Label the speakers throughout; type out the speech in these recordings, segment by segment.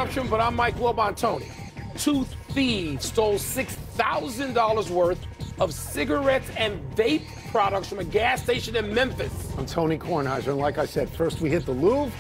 Speaker 1: Interruption, but I'm Mike Wilbon. Tony. Two thieves stole $6,000 worth of cigarettes and vape products from a gas station in Memphis.
Speaker 2: I'm Tony Kornheiser, and like I said, first we hit the Louvre,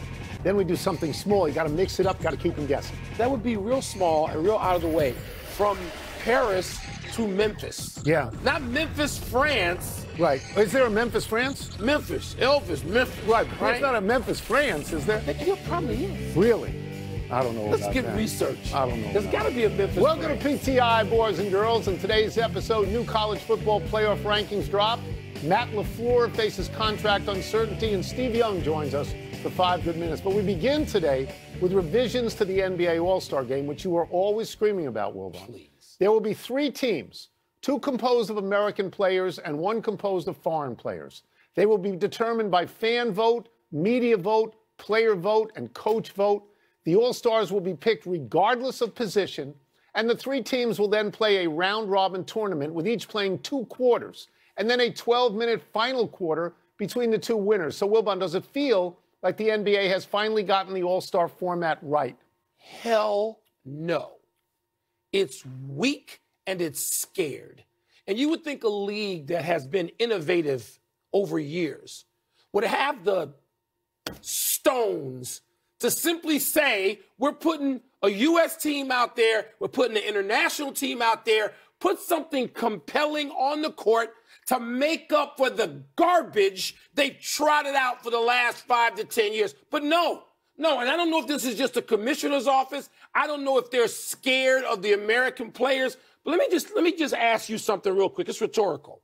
Speaker 2: then we do something small. You got to mix it up, got to keep them guessing.
Speaker 1: That would be real small and real out of the way. From Paris to Memphis.
Speaker 2: Yeah.
Speaker 1: Not Memphis, France.
Speaker 2: Right. Is there a Memphis, France?
Speaker 1: Memphis. Elvis, Memphis.
Speaker 2: Right. There's not a Memphis, France, is there?
Speaker 1: There probably is.
Speaker 2: Really? I don't know
Speaker 1: Let's
Speaker 2: about
Speaker 1: get
Speaker 2: that.
Speaker 1: research.
Speaker 2: I don't know.
Speaker 1: There's got to be a Memphis.
Speaker 2: Welcome
Speaker 1: France.
Speaker 2: to PTI, boys and girls. In today's episode, new college football playoff rankings drop. Matt LaFleur faces contract uncertainty, and Steve Young joins us for 5 good minutes. But we begin today with revisions to the NBA All-Star Game, which you are always screaming about, Wilbon.
Speaker 1: Please.
Speaker 2: There will be 3 teams, 2 composed of American players and 1 composed of foreign players. They will be determined by fan vote, media vote, player vote, and coach vote. The All-Stars will be picked regardless of position, and the 3 teams will then play a round-robin tournament with each playing 2 quarters, and then a 12-minute final quarter between the 2 winners. So, Wilbon, does it feel like the NBA has finally gotten the All-Star format right?
Speaker 1: Hell no. It's weak and it's scared. And you would think a league that has been innovative over years would have the stones to simply say, we're putting a U.S. team out there, we're putting an international team out there, put something compelling on the court to make up for the garbage they trotted out for the last 5 to 10 years. But no, and I don't know if this is just the commissioner's office. I don't know if they're scared of the American players. But let me just ask you something real quick. It's rhetorical.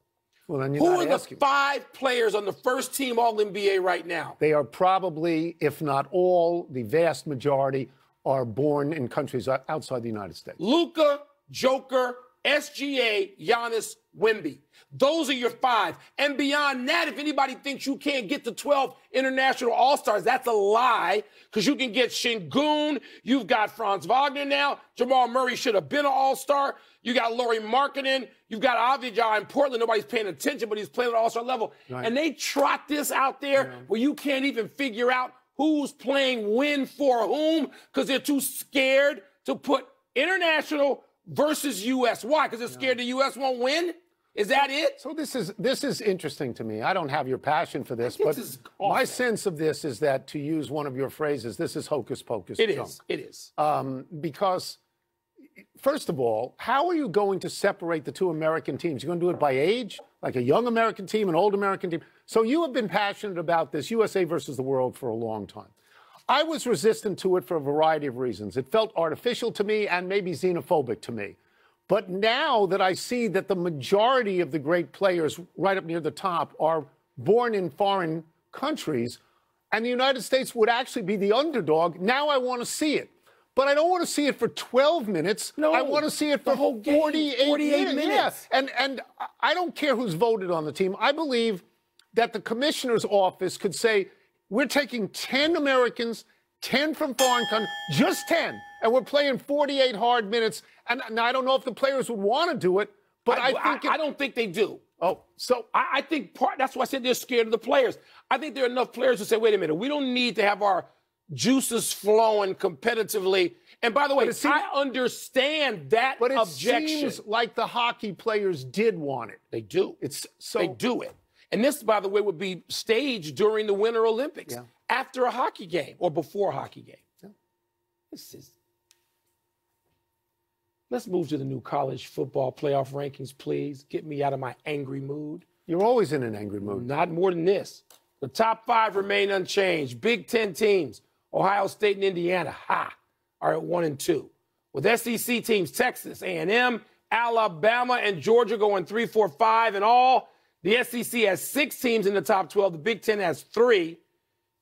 Speaker 2: Well, then
Speaker 1: Who are the 5 players on the first team All-NBA right now?
Speaker 2: They are probably, if not all, the vast majority are born in countries outside the United States.
Speaker 1: Luka, Joker, SGA, Giannis, Wemby. Those are your 5. And beyond that, if anybody thinks you can't get to 12 international All-Stars, that's a lie, because you can get Şengün. You've got Franz Wagner now. Jamal Murray should have been an All-Star. You got Lauri Markkanen. You've got Avdija in Portland. Nobody's paying attention, but he's playing at All-Star level. Right. And they trot this out there where you can't even figure out who's playing when for whom, because they're too scared to put international versus U.S. Why? Because they're scared the U.S. won't win? Is that it?
Speaker 2: So this is interesting to me. I don't have your passion for this, but my sense of this is that, to use one of your phrases, this is hocus pocus junk.
Speaker 1: It is.
Speaker 2: Because, first of all, how are you going to separate the 2 American teams? You're going to do it by age, like a young American team, an old American team? So you have been passionate about this USA versus the world for a long time. I was resistant to it for a variety of reasons. It felt artificial to me and maybe xenophobic to me. But now that I see that the majority of the great players right up near the top are born in foreign countries, and the United States would actually be the underdog, now I want to see it. But I don't want to see it for 12 minutes. No, I want to see it for the whole 48 minutes. Yeah. And I don't care who's voted on the team. I believe that the commissioner's office could say, we're taking 10 Americans, 10 from foreign countries, just 10, and we're playing 48 hard minutes. And I don't know if the players would want to do it, but I
Speaker 1: don't think they do.
Speaker 2: Oh, so
Speaker 1: I think that's why I said they're scared of the players. I think there are enough players who say, wait a minute, we don't need to have our juices flowing competitively. And by the way, I understand that objection.
Speaker 2: But it seems like the hockey players did want it.
Speaker 1: They do. They do it. And this, by the way, would be staged during the Winter Olympics, after a hockey game or before a hockey game. Yeah. Let's move to the new college football playoff rankings, please. Get me out of my angry mood.
Speaker 2: You're always in an angry mood.
Speaker 1: Not more than this. The top 5 remain unchanged. Big 10 teams, Ohio State and Indiana, are at 1 and 2. With SEC teams, Texas, A&M, Alabama, and Georgia going 3, 4, 5 and all. The SEC has 6 teams in the top 12. The Big 10 has 3.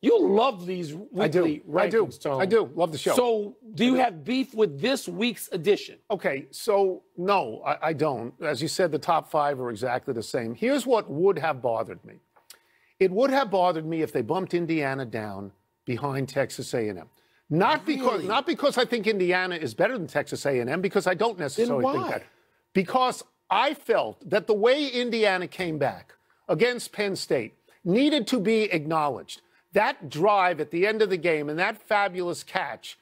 Speaker 1: You love these weekly rankings, Tony.
Speaker 2: I do. Love the show.
Speaker 1: So do you have beef with this week's edition?
Speaker 2: Okay, so no, I don't. As you said, the top 5 are exactly the same. Here's what would have bothered me. It would have bothered me if they bumped Indiana down behind Texas A&M. Not because I think Indiana is better than Texas A&M, because I don't necessarily think that. Because I felt that the way Indiana came back against Penn State needed to be acknowledged. That drive at the end of the game and that fabulous catch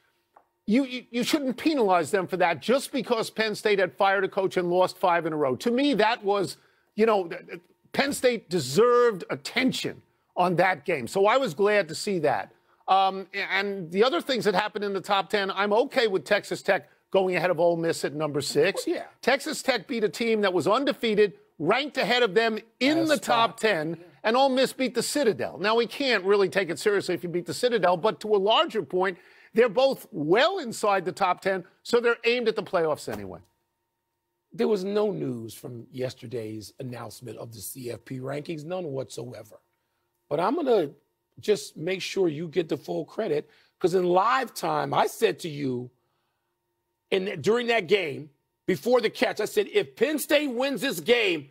Speaker 2: you shouldn't penalize them for that just because Penn State had fired a coach and lost 5 in a row. To me, that was, Penn State deserved attention on that game. So I was glad to see that. And the other things that happened in the top 10, I'm okay with Texas Tech going ahead of Ole Miss at number 6.
Speaker 1: Yeah.
Speaker 2: Texas Tech beat a team that was undefeated, ranked ahead of them in the top 10, and Ole Miss beat the Citadel. Now, we can't really take it seriously if you beat the Citadel, but to a larger point, they're both well inside the top 10, so they're aimed at the playoffs anyway.
Speaker 1: There was no news from yesterday's announcement of the CFP rankings, none whatsoever. But I'm going to just make sure you get the full credit, because in live time, I said to you, during that game, before the catch, I said, if Penn State wins this game,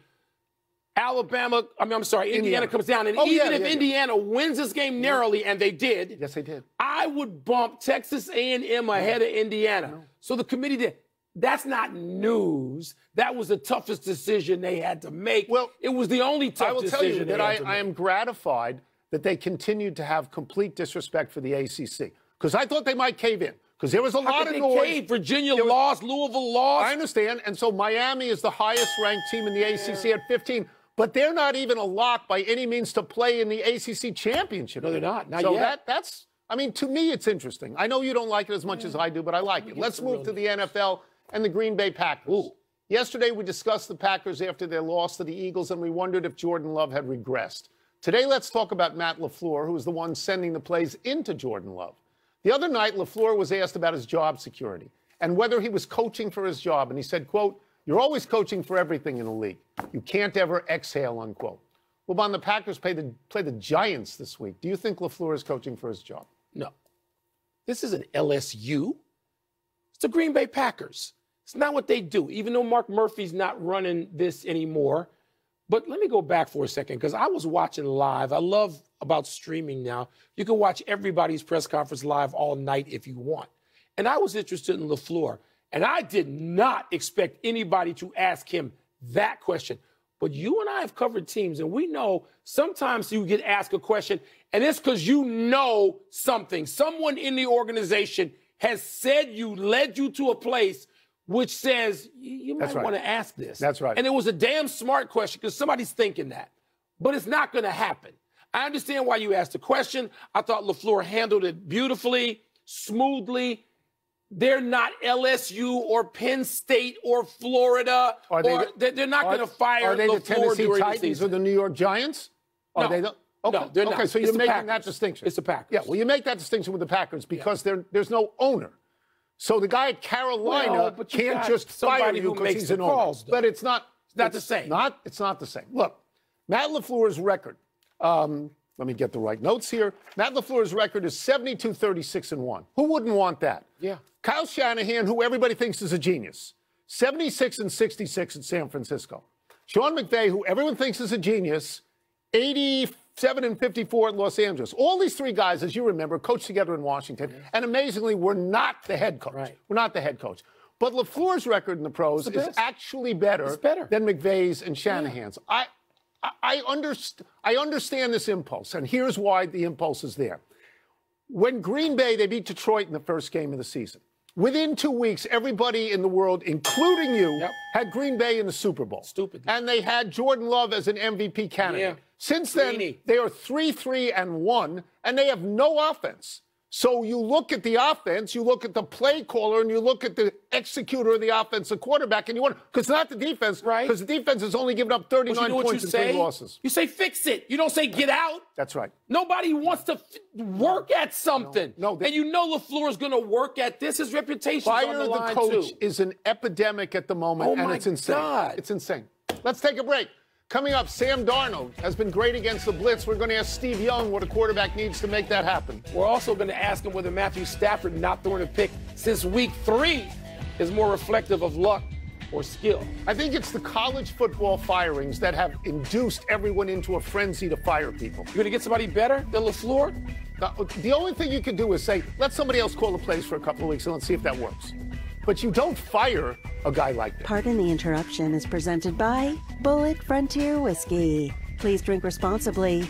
Speaker 1: Indiana comes down. And even if Indiana wins this game narrowly, and they did.
Speaker 2: Yes, they did.
Speaker 1: I would bump Texas A&M ahead of Indiana. No. So the committee did. That's not news. That was the toughest decision they had to make. Well, it was the only tough decision. I will tell you that I am gratified that they continued to have complete disrespect for the ACC, because I thought they might cave in. Because there was a lot of noise. Virginia lost, Louisville lost.
Speaker 2: I understand. And so Miami is the highest-ranked team in the ACC at 15. But they're not even a lock by any means to play in the ACC championship.
Speaker 1: No, they're not. Not
Speaker 2: yet.
Speaker 1: So
Speaker 2: that's, to me, it's interesting. I know you don't like it as much as I do, but I like it. Let's move to the NFL and the Green Bay Packers.
Speaker 1: Ooh.
Speaker 2: Yesterday, we discussed the Packers after their loss to the Eagles, and we wondered if Jordan Love had regressed. Today, let's talk about Matt LaFleur, who was the one sending the plays into Jordan Love. The other night, LaFleur was asked about his job security and whether he was coaching for his job. And he said, quote, "You're always coaching for everything in the league. You can't ever exhale," unquote. Wilbon, the Packers play the Giants this week. Do you think LaFleur is coaching for his job?
Speaker 1: No. This is an LSU. It's the Green Bay Packers. It's not what they do, even though Mark Murphy's not running this anymore. But let me go back for a second, because I was watching live. I love about streaming now. You can watch everybody's press conference live all night if you want. And I was interested in LaFleur. And I did not expect anybody to ask him that question. But you and I have covered teams, and we know sometimes you get asked a question, and it's because you know something. Someone in the organization has said led you to a place which says you might want to ask this.
Speaker 2: That's right.
Speaker 1: And it was a damn smart question, because somebody's thinking that. But it's not going to happen. I understand why you asked the question. I thought LaFleur handled it beautifully, smoothly. They're not LSU or Penn State or Florida. They're not going to fire LaFleur.
Speaker 2: Are they the Tennessee Titans or the New York Giants?
Speaker 1: No,
Speaker 2: they're not. Okay, so you're making that distinction.
Speaker 1: It's the Packers.
Speaker 2: Yeah, well, you make that distinction with the Packers because there's no owner. So the guy at Carolina can't just fire you because he's an owner. But it's not
Speaker 1: the same.
Speaker 2: It's not the same. Look, Matt LaFleur's record. Let me get the right notes here. Matt LaFleur's record is 72-36-1. Who wouldn't want that?
Speaker 1: Yeah.
Speaker 2: Kyle Shanahan, who everybody thinks is a genius, 76-66 in San Francisco. Sean McVay, who everyone thinks is a genius, 87-54 at Los Angeles. All these three guys, as you remember, coached together in Washington, and amazingly, were not the head coach.
Speaker 1: Right.
Speaker 2: We're not the head coach. But LaFleur's record in the pros is actually better than McVay's and Shanahan's. Yeah. I understand this impulse, and here's why the impulse is there. When Green Bay, they beat Detroit in the first game of the season. Within 2 weeks, everybody in the world, including you, had Green Bay in the Super Bowl.
Speaker 1: Stupid.
Speaker 2: And they had Jordan Love as an MVP candidate.
Speaker 1: Yeah.
Speaker 2: Since then, they are 3-3-1, and they have no offense. So you look at the offense, you look at the play caller, and you look at the executor of the offense, the quarterback, and you wonder, because it's not the defense, because the defense has only given up 39 points in 3 losses.
Speaker 1: You say fix it. You don't say get out.
Speaker 2: That's right.
Speaker 1: Nobody wants to work at something. And you know LaFleur is going to work at this. His reputation on the line,
Speaker 2: Fire the coach is an epidemic at the moment, and it's insane.
Speaker 1: God.
Speaker 2: It's insane. Let's take a break. Coming up, Sam Darnold has been great against the blitz. We're going to ask Steve Young what a quarterback needs to make that happen.
Speaker 1: We're also going to ask him whether Matthew Stafford not throwing a pick since week 3 is more reflective of luck or skill.
Speaker 2: I think it's the college football firings that have induced everyone into a frenzy to fire people.
Speaker 1: You're going to get somebody better than LaFleur?
Speaker 2: The only thing you can do is say, let somebody else call the plays for a couple of weeks and let's see if that works. But you don't fire a guy like that.
Speaker 3: Pardon the Interruption is presented by Bullet Frontier Whiskey. Please drink responsibly.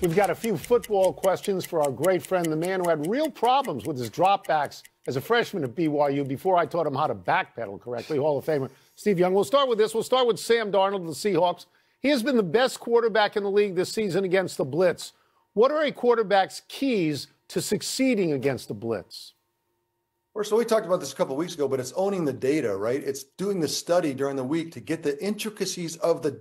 Speaker 2: We've got a few football questions for our great friend, the man who had real problems with his dropbacks as a freshman at BYU before I taught him how to backpedal correctly, Hall of Famer Steve Young. We'll start with this. We'll start with Sam Darnold of the Seahawks. He has been the best quarterback in the league this season against the blitz. What are a quarterback's keys to succeeding against the blitz?
Speaker 4: So we talked about this a couple of weeks ago, but it's owning the data, right? It's doing the study during the week to get the intricacies of the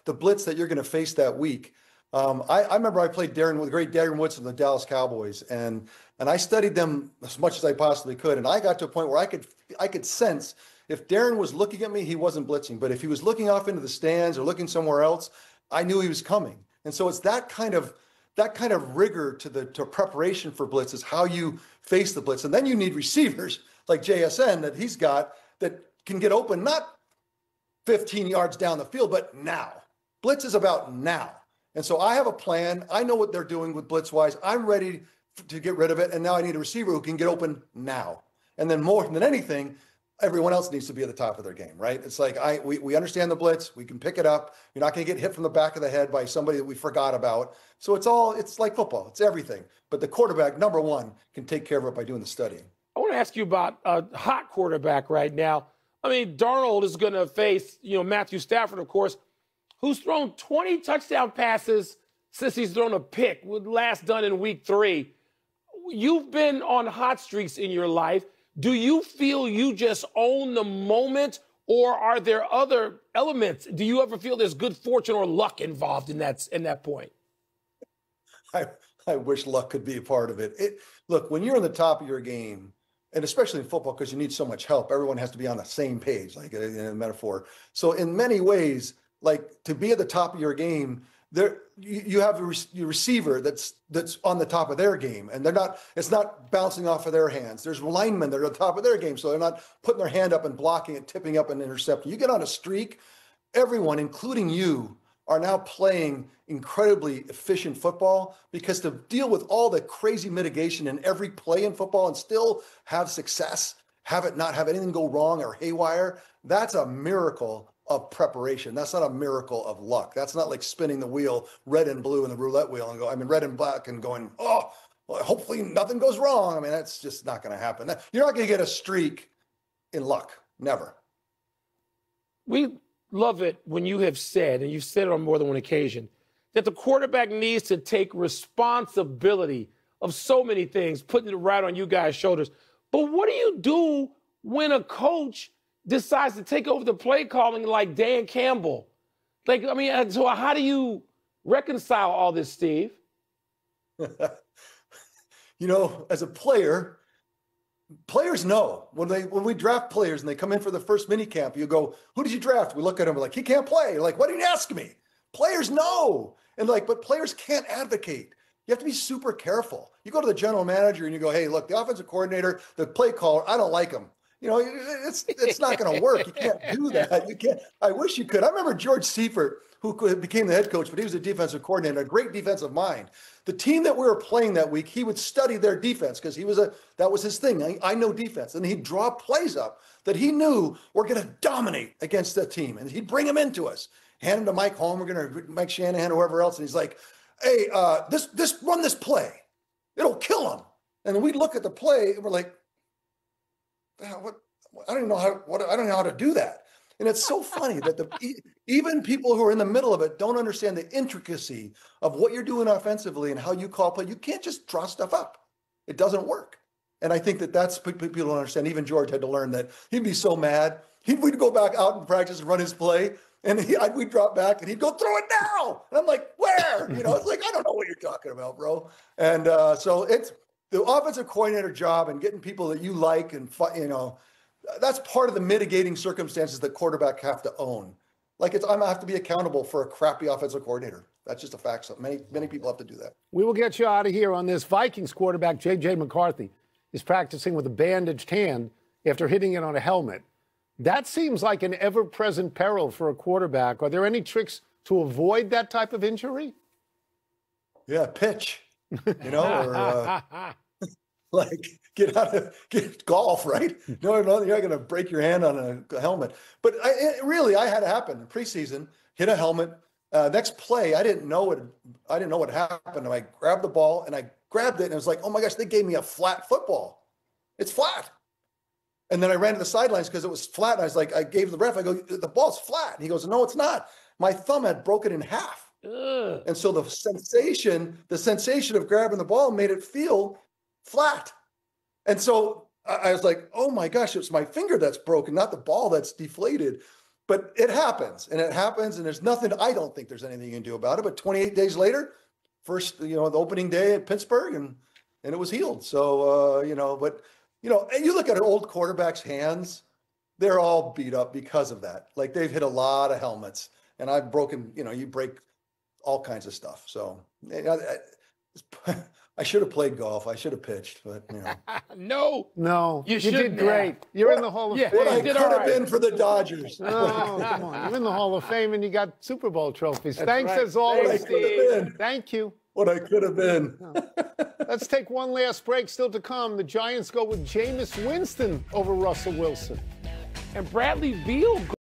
Speaker 4: blitz that you're going to face that week. I remember I played with great Darren Woodson, the Dallas Cowboys, and I studied them as much as I possibly could. And I got to a point where I could sense if Darren was looking at me, he wasn't blitzing. But if he was looking off into the stands or looking somewhere else, I knew he was coming. And so it's that kind of rigor to preparation for blitz is how you face the blitz. And then you need receivers like JSN that he's got that can get open, not 15 yards down the field, but now. Blitz is about now. And so I have a plan. I know what they're doing with blitz-wise. I'm ready to get rid of it. And now I need a receiver who can get open now. And then more than anything, everyone else needs to be at the top of their game, right? It's like we understand the blitz. We can pick it up. You're not going to get hit from the back of the head by somebody that we forgot about. So it's like football. It's everything. But the quarterback, number one, can take care of it by doing the studying.
Speaker 1: I want to ask you about a hot quarterback right now. I mean, Darnold is going to face, Matthew Stafford, of course, who's thrown 20 touchdown passes since he's thrown a pick, last done in week 3. You've been on hot streaks in your life. Do you feel you just own the moment, or are there other elements? Do you ever feel there's good fortune or luck involved in that point?
Speaker 4: I wish luck could be a part of it. Look, when you're on the top of your game, and especially in football, because you need so much help, everyone has to be on the same page, like in a metaphor. So in many ways, like to be at the top of your game, you have your receiver that's on the top of their game, and it's not bouncing off of their hands. There's linemen that are at the top of their game, so they're not putting their hand up and blocking it, tipping up and intercepting. You get on a streak, everyone, including you, are now playing incredibly efficient football, because to deal with all the crazy mitigation in every play in football and still have success, not have anything go wrong or haywire, that's a miracle of preparation. That's not a miracle of luck. That's not like spinning the wheel red and blue in the roulette wheel and red and black and going, well, hopefully nothing goes wrong. I mean, that's just not going to happen. You're not going to get a streak in luck. Never.
Speaker 1: We love it when you have said, and you've said it on more than one occasion, that the quarterback needs to take responsibility of so many things, putting it right on you guys' shoulders. But what do you do when a coach decides to take over the play calling like Dan Campbell? So how do you reconcile all this, Steve?
Speaker 4: As a player, players know when we draft players and they come in for the first mini camp, you go, who did you draft? We look at him, we're like, he can't play. You're like, why didn't you ask me? Players know. But players can't advocate. You have to be super careful. You go to the general manager and you go, hey, look, the offensive coordinator, the play caller, I don't like him. It's not going to work. You can't do that. You can't. I wish you could. I remember George Seifert, who became the head coach, but he was a defensive coordinator, a great defensive mind. The team that we were playing that week, he would study their defense because that was his thing. I know defense. And he'd draw plays up that he knew were going to dominate against that team. And he'd bring them into us, hand them to Mike Holmgren or Mike Shanahan or whoever else. And he's like, hey, run this play. It'll kill them. And then we'd look at the play and we're like, what? I don't know how to do that. And it's so funny that even people who are in the middle of it don't understand the intricacy of what you're doing offensively and how you call play. You can't just draw stuff up. It doesn't work. And I think that's people don't understand. Even George had to learn that. He'd be so mad. We'd go back out in practice and run his play, and we'd drop back and he'd go, throw it now. And I'm like, where? It's like, I don't know what you're talking about, bro. And so it's the offensive coordinator job and getting people that you like and, that's part of the mitigating circumstances that quarterback have to own. Like I have to be accountable for a crappy offensive coordinator. That's just a fact. So many people have to do that.
Speaker 2: We will get you out of here on this. Vikings quarterback J.J. McCarthy is practicing with a bandaged hand after hitting it on a helmet. That seems like an ever-present peril for a quarterback. Are there any tricks to avoid that type of injury?
Speaker 4: Yeah, pitch, or get golf, right? No, you're not going to break your hand on a helmet. But I had it happen in preseason, hit a helmet, Next play, I didn't know what happened. And I grabbed the ball and I grabbed it and it was like, oh my gosh, they gave me a flat football. It's flat. And then I ran to the sidelines because it was flat. And I was like, I gave the ref, I go, the ball's flat. And he goes, no, it's not. My thumb had broken in half.
Speaker 1: Ugh.
Speaker 4: And so the sensation of grabbing the ball made it feel flat. And so I was like, oh my gosh, it's my finger that's broken, not the ball that's deflated. But it happens, and there's nothing, I don't think there's anything you can do about it. But 28 days later, the opening day at Pittsburgh, and it was healed. So, and you look at an old quarterback's hands, they're all beat up because of that. Like they've hit a lot of helmets, and I've broken, you break all kinds of stuff. So I should have played golf. I should have pitched, but
Speaker 2: No, you did
Speaker 1: shouldn't
Speaker 2: great.
Speaker 1: have.
Speaker 2: You're in the Hall of Fame.
Speaker 4: What I could have been for the Dodgers.
Speaker 2: No, come on. You're in the Hall of Fame, and you got Super Bowl trophies. Thanks
Speaker 1: right.
Speaker 2: as always,
Speaker 4: What I could have been.
Speaker 2: Thank you.
Speaker 4: What I could have been.
Speaker 2: Let's take one last break. Still to come, the Giants go with Jameis Winston over Russell Wilson.
Speaker 1: And Bradley Beal